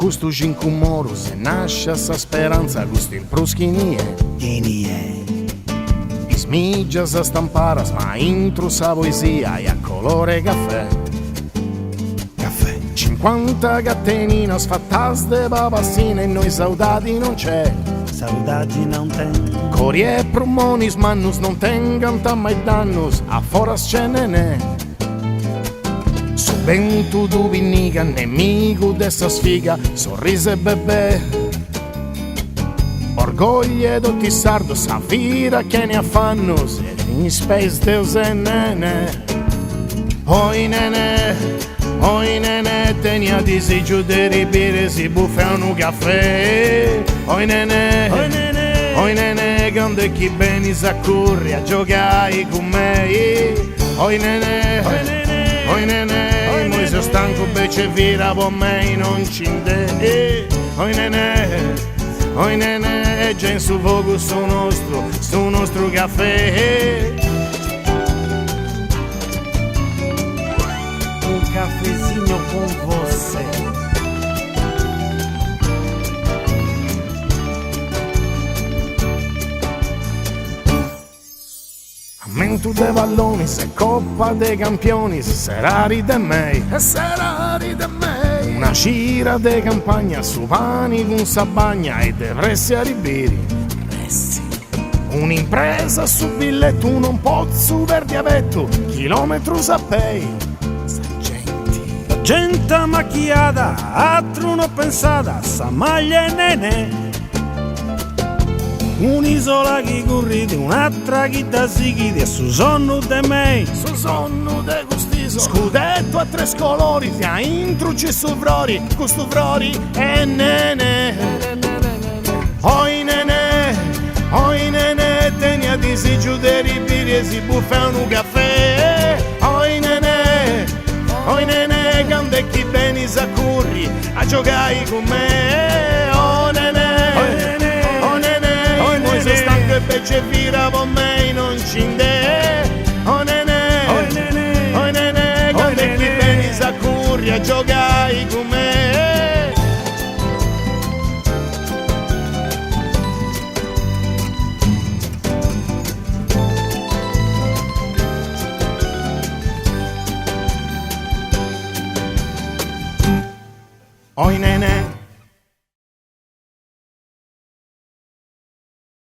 custu cinque moros e nasce sa speranza gusto in pruskinie. Ismigias a stamparas ma intro sa poesia e a colore caffè. 50 gatteninas fattas de babassine e noi saudati non c'è. Saudade não tem. Cori e prumonis mannus non tengan mai dannus, a foras ce ne ne. Subentu du vinniga, nemico dessa sfiga, sorrise bebè. Orgoglie dotti sardo, savira che ne affannus, e in space deus e nene. Oi nene, tenia disegio de ribere, si buffa un caffè. Oi nene, quando chi bene si accorre a giocare con me. Oi nene, mo sono stanco invece vira con me non ci inde. Oi nene, già in su fuoco sto nostro caffè. Cafezinho com você. Aumento de valloni, se coppa dei campioni, serari de mei, e serari de mei. Una cira de campagna, su pani con sabagna e de pressi a ribiri. Un'impresa su biglietto, non pozzo per diabetto, chilometro sappei. Gente macchiata, altro non pensata, sa maglia e nenè. Un'isola che corride, un'altra che da sigide, e su sonno de me. Su sonno de gustiso, scudetto a tre colori, sia intruci su frori, questo frori e nene. Oi nene, tenia di si giuderi biri e si buffa un caffè. Oi nene, quando è chi bene si accurri a giocare con me. Oh nene, noi sono stanco e invece vira con me non ci inde. Oh nene, quando è chi bene si accurri a giocare con me. Oi nene,